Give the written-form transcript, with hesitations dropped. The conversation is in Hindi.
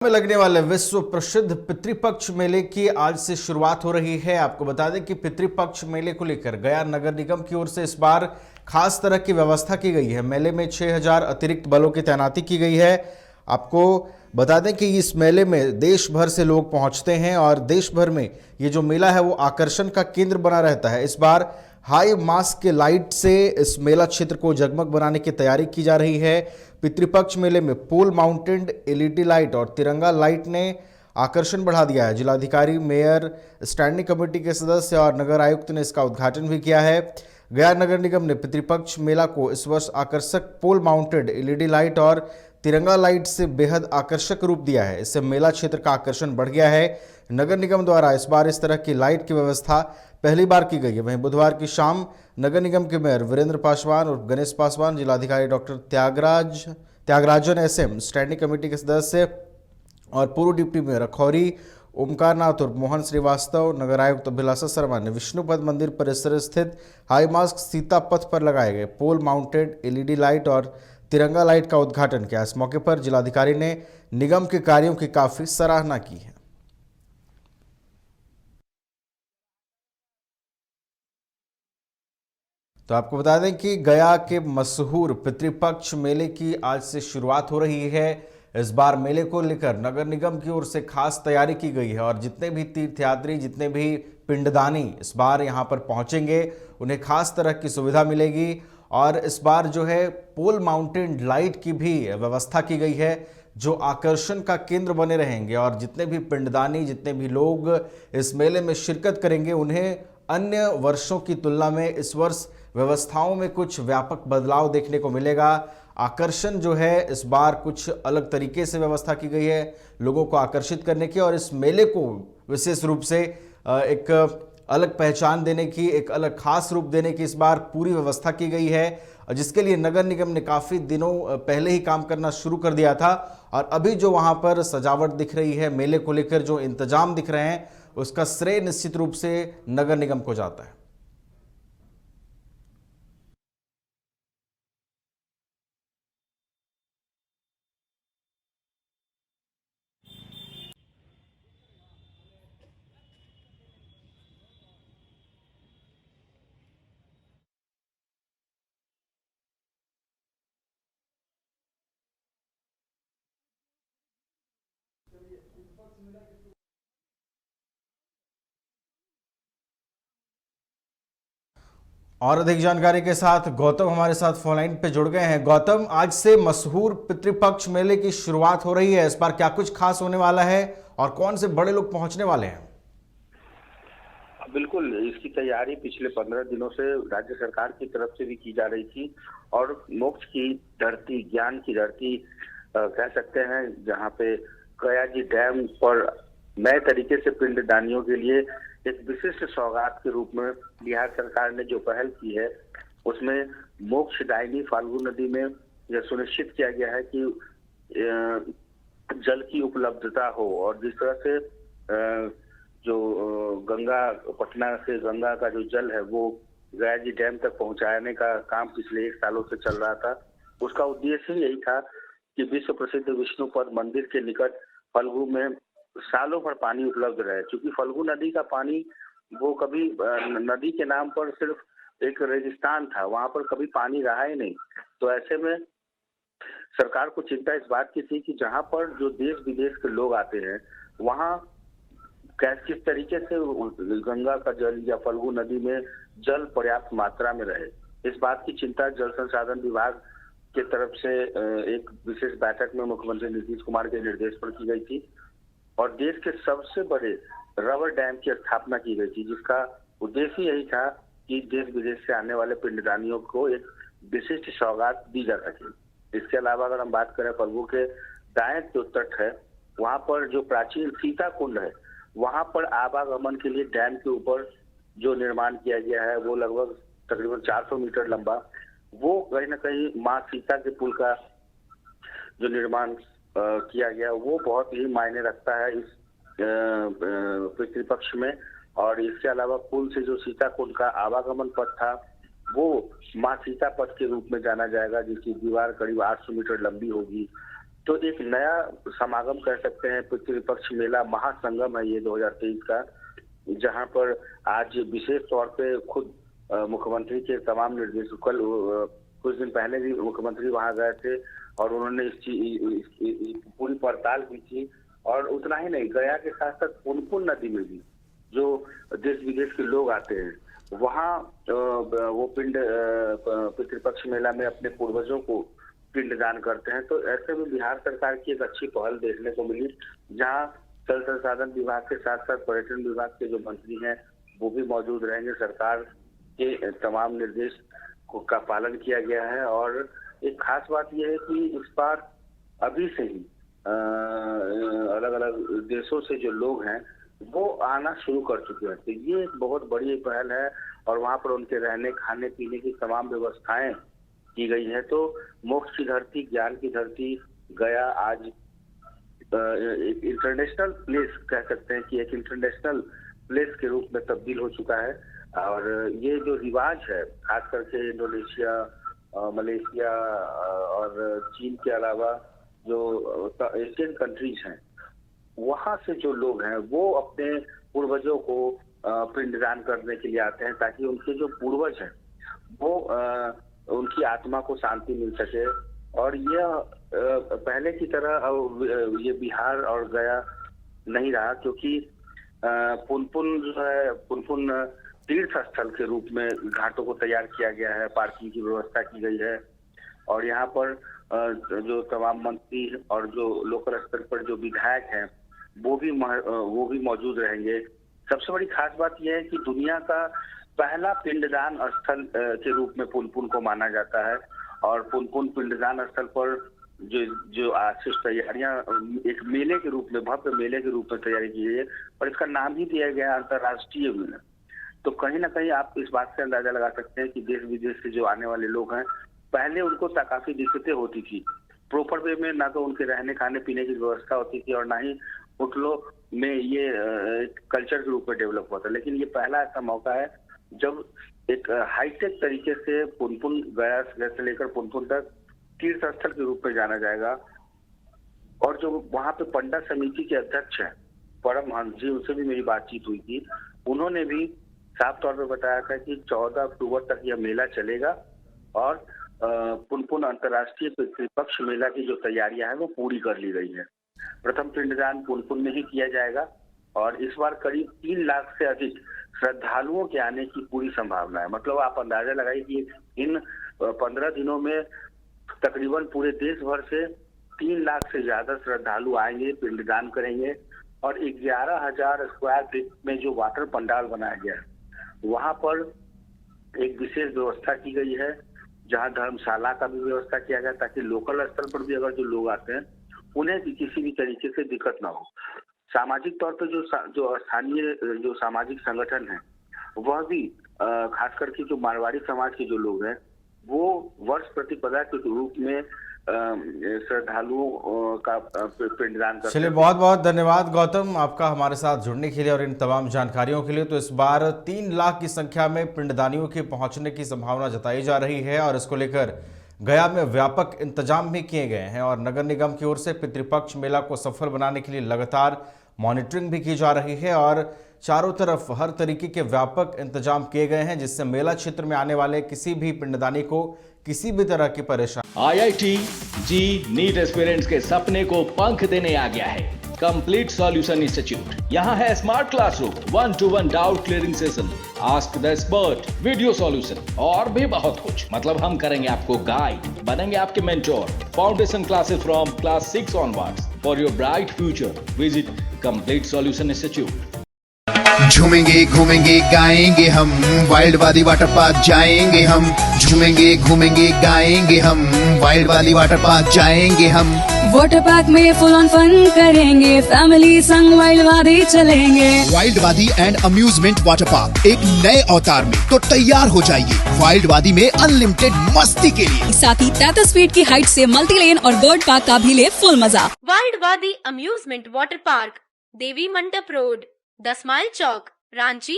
में लगने वाले विश्व प्रसिद्ध पितृपक्ष मेले की आज से शुरुआत हो रही है। आपको बता दें कि पितृपक्ष मेले को लेकर गया नगर निगम की ओर से इस बार खास तरह की व्यवस्था की गई है। मेले में 6000 अतिरिक्त बलों की तैनाती की गई है। आपको बता दें कि इस मेले में देश भर से लोग पहुंचते हैं और देश भर में ये जो मेला है वो आकर्षण का केंद्र बना रहता है। इस बार हाई मास्क के लाइट से इस मेला क्षेत्र को जगमग बनाने की तैयारी की जा रही है। पितृपक्ष मेले में पोल माउंटेड एलईडी लाइट और तिरंगा लाइट ने आकर्षण बढ़ा दिया है। जिलाधिकारी, मेयर, स्टैंडिंग कमेटी के सदस्य और नगर आयुक्त ने इसका उद्घाटन भी किया है। गया नगर निगम ने पितृपक्ष मेला को इस वर्ष आकर्षक पोल माउंटेड एलईडी लाइट और तिरंगा लाइट से बेहद आकर्षक रूप दिया है। इससे मेला क्षेत्र का आकर्षण बढ़ गया है। नगर निगम द्वारा इस बार इस तरह की लाइट की व्यवस्था पहली बार की गई है। वहीं बुधवार की शाम नगर निगम के मेयर वीरेंद्र पासवान और गणेश पासवान, जिलाधिकारी doctor Tyagarajan SM, standing committee के सदस्य और पूर्व डिप्टी मेयर अखौरी ओमकारनाथ और मोहन श्रीवास्तव, नगर आयुक्त अभिलाषा शर्मा ने विष्णुपद मंदिर परिसर स्थित हाई मास्क सीता पथ पर लगाए गए पोल माउंटेड एलईडी लाइट और तिरंगा लाइट का उद्घाटन किया। इस मौके पर जिलाधिकारी ने निगम के कार्यों की काफी सराहना की है। तो आपको बता दें कि गया के मशहूर पितृपक्ष मेले की आज से शुरुआत हो रही है। इस बार मेले को लेकर नगर निगम की ओर से खास तैयारी की गई है और जितने भी तीर्थयात्री, जितने भी पिंडदानी इस बार यहां पर पहुंचेंगे उन्हें खास तरह की सुविधा मिलेगी। और इस बार जो है पोल माउंटेन लाइट की भी व्यवस्था की गई है जो आकर्षण का केंद्र बने रहेंगे और जितने भी पिंडदानी, जितने भी लोग इस मेले में शिरकत करेंगे उन्हें अन्य वर्षों की तुलना में इस वर्ष व्यवस्थाओं में कुछ व्यापक बदलाव देखने को मिलेगा। आकर्षण जो है इस बार कुछ अलग तरीके से व्यवस्था की गई है लोगों को आकर्षित करने की और इस मेले को विशेष रूप से एक अलग पहचान देने की, एक अलग खास रूप देने की इस बार पूरी व्यवस्था की गई है, जिसके लिए नगर निगम ने काफ़ी दिनों पहले ही काम करना शुरू कर दिया था। और अभी जो वहाँ पर सजावट दिख रही है, मेले को लेकर जो इंतजाम दिख रहे हैं, उसका श्रेय निश्चित रूप से नगर निगम को जाता है। और अधिक जानकारी के साथ गौतम हमारे साथ फोन लाइन पे जुड़ गए हैं। गौतम, आज से मशहूर पितृपक्ष मेले की शुरुआत हो रही है। इस बार क्या कुछ खास होने वाला है और कौन से बड़े लोग पहुंचने वाले हैं? बिल्कुल, इसकी तैयारी पिछले 15 दिनों से राज्य सरकार की तरफ से भी की जा रही थी और मोक्ष की धरती, ज्ञान की धरती कह सकते हैं, जहां पे गया जी डैम पर नए तरीके से पिंडदानियों के लिए एक विशिष्ट सौगात के रूप में बिहार सरकार ने जो पहल की है उसमें मोक्षदायिनी फाल्गु नदी में यह सुनिश्चित किया गया है कि जल की उपलब्धता हो और जिस तरह से जो गंगा, पटना से गंगा का जो जल है वो गया जी डैम तक पहुंचाने का काम पिछले 1 सालों से चल रहा था। उसका उद्देश्य ही यही था कि विश्व प्रसिद्ध विष्णुपद मंदिर के निकट फल्गु में सालों भर पानी उपलब्ध रहे, क्योंकि फल्गु नदी का पानी वो कभी नदी के नाम पर सिर्फ एक रेगिस्तान था, वहां पर कभी पानी रहा ही नहीं। तो ऐसे में सरकार को चिंता इस बात की थी कि जहां पर जो देश विदेश के लोग आते हैं वहां किस तरीके से गंगा का जल या फल्गु नदी में जल पर्याप्त मात्रा में रहे। इस बात की चिंता जल संसाधन विभाग के तरफ से एक विशेष बैठक में मुख्यमंत्री नीतीश कुमार के निर्देश पर की गई थी और देश के सबसे बड़े रबर डैम की स्थापना की गई थी, जिसका उद्देश्य यही था कि देश विदेश से आने वाले पिंडदानियों को एक विशिष्ट सौगात दी जा सके। इसके अलावा अगर हम बात करें फल्गु के दाएं जो तट है वहां पर जो प्राचीन सीता कुंड है वहां पर आवागमन के लिए डैम के ऊपर जो निर्माण किया गया है वो लगभग तकरीबन 400 मीटर लंबा, वो कहीं ना कहीं माँ सीता के पुल का जो निर्माण किया गया वो बहुत ही मायने रखता है इस पितृपक्ष में। और इसके अलावा पुल से जो सीता कुंड का आवागमन पथ था वो माँ सीता पथ के रूप में जाना जाएगा, जिसकी दीवार करीब 800 मीटर लंबी होगी। तो एक नया समागम कर सकते हैं, पितृपक्ष मेला महासंगम है ये 2023 का, जहां पर आज विशेष तौर पे खुद मुख्यमंत्री के तमाम निर्देशों, कल कुछ दिन पहले भी मुख्यमंत्री वहां गए थे और उन्होंने इस पूरी पड़ताल की थी। और उतना ही नहीं, गया के साथ साथ पुनपुन नदी में भी जो देश विदेश के लोग आते हैं वहाँ वो पितृपक्ष मेला में अपने पूर्वजों को पिंडदान करते हैं। तो ऐसे में बिहार सरकार की एक अच्छी पहल देखने को मिली, जहाँ जल संसाधन विभाग के साथ साथ पर्यटन विभाग के जो मंत्री हैं वो भी मौजूद रहेंगे। सरकार के तमाम निर्देश का पालन किया गया है। और एक खास बात यह है कि इस बार अभी से ही अलग अलग देशों से जो लोग हैं वो आना शुरू कर चुके हैं। तो ये एक बहुत बड़ी पहल है और वहाँ पर उनके रहने खाने पीने की तमाम व्यवस्थाएं की गई है। तो मोक्ष की धरती, ज्ञान की धरती गया आज एक इंटरनेशनल प्लेस कह सकते हैं कि एक इंटरनेशनल प्लेस के रूप में तब्दील हो चुका है। और ये जो रिवाज है, खास करके इंडोनेशिया, मलेशिया और चीन के अलावा जो एशियन कंट्रीज हैं, वहाँ से जो लोग हैं वो अपने पूर्वजों को पिंडदान करने के लिए आते हैं, ताकि उनके जो पूर्वज हैं वो उनकी आत्मा को शांति मिल सके। और यह पहले की तरह ये बिहार और गया नहीं रहा, क्योंकि पुनपुन जो है, पुनपुन तीर्थ स्थल के रूप में घाटों को तैयार किया गया है, पार्किंग की व्यवस्था की गई है। और यहाँ पर जो तमाम मंत्री और जो लोकल स्तर पर जो विधायक हैं वो भी मौजूद रहेंगे। सबसे बड़ी खास बात यह है कि दुनिया का पहला पिंडदान स्थल के रूप में पुनपुन को माना जाता है। और पुनपुन पिंडदान स्थल पर जो आशीष तैयारियां एक मेले के रूप में, भव्य मेले के रूप में तैयारी की गई है और इसका नाम ही दिया गया अंतर्राष्ट्रीय मेला। तो कहीं ना कहीं आप इस बात से अंदाजा लगा सकते हैं कि देश विदेश से जो आने वाले लोग हैं, पहले उनको काफी दिक्कतें होती थी, प्रॉपर वे में ना तो उनके रहने खाने पीने की व्यवस्था होती थी और ना ही होटलों में ये कल्चर के रूप में डेवलप हुआ था। लेकिन ये पहला ऐसा मौका है जब एक हाईटेक तरीके से पुनपुन गया से लेकर पुनपुन तक तीर्थ स्थल के रूप में जाना जाएगा। और जो वहाँ पे पंडा समिति के अध्यक्ष हैं परमहंस जी, उनसे भी मेरी बातचीत हुई थी। उन्होंने भी साफ तौर पर बताया था कि 14 अक्टूबर तक यह मेला चलेगा और पुनपुन अंतर्राष्ट्रीय पितृपक्ष मेला की जो तैयारियां हैं वो पूरी कर ली गई है। प्रथम पिंडदान पुनपुन में ही किया जाएगा और इस बार करीब 3 लाख से अधिक श्रद्धालुओं के आने की पूरी संभावना है। मतलब आप अंदाजा लगाइए कि इन 15 दिनों में तकरीबन पूरे देश भर से 3 लाख से ज्यादा श्रद्धालु आएंगे, पिंडदान करेंगे। और 11,000 स्क्वायर फीट में जो वाटर पंडाल बनाया गया है वहां पर एक विशेष व्यवस्था की गई है, जहां धर्मशाला का भी व्यवस्था किया गया, ताकि लोकल स्तर पर भी अगर जो लोग आते हैं उन्हें भी किसी भी तरीके से दिक्कत ना हो। सामाजिक तौर पर जो स्थानीय जो सामाजिक संगठन है वह भी खास करके जो मारवाड़ी समाज के जो लोग हैं वो वर्ष प्रतिपदा के रूप में श्रद्धालुओं का पिंडदान करते हैं। चलिए, बहुत बहुत धन्यवाद गौतम आपका हमारे साथ जुड़ने के लिए और इन तमाम जानकारियों के लिए। तो इस बार 3 लाख की संख्या में पिंडदानियों के पहुंचने की संभावना जताई जा रही है और इसको लेकर गया में व्यापक इंतजाम भी किए गए हैं और नगर निगम की ओर से पितृपक्ष मेला को सफल बनाने के लिए लगातार मॉनिटरिंग भी की जा रही है और चारों तरफ हर तरीके के व्यापक इंतजाम किए गए हैं, जिससे मेला क्षेत्र में आने वाले किसी भी पिंडदानी को किसी भी तरह की परेशानी। IIT जी नीट एस्पिरेंट्स के सपने को पंख देने आ गया है कंप्लीट सॉल्यूशन इंस्टीट्यूट। यहाँ है smart classroom, 1-to-1 doubt clearing session, ask the expert, video solution और भी बहुत कुछ। मतलब हम करेंगे आपको गाइड, बनेंगे आपके mentor. Foundation classes from class 6 onwards for your bright future. Visit complete solution institute. झूमेंगे घूमेंगे गाएंगे हम, वाइल्ड वादी वाटर पार्क जाएंगे हम। झूमेंगे घूमेंगे गाएंगे हम, वाइल्ड वादी वाटर पार्क जाएंगे हम। वाटर पार्क में फुल ऑन फन करेंगे, फैमिली संग वाइल्ड वादी चलेंगे। वाइल्ड वादी एंड अम्यूजमेंट वाटर पार्क एक नए अवतार में तो तैयार हो जाइए वाइल्ड वादी में अनलिमिटेड मस्ती के लिए। साथ ही 33 फीट की हाइट से मल्टी लेन और बर्ड पार्क का भी ले फुल मजा। वाइल्ड वादी अम्यूजमेंट वाटर पार्क, देवी मंडप रोड, 10 माइल चौक, रांची।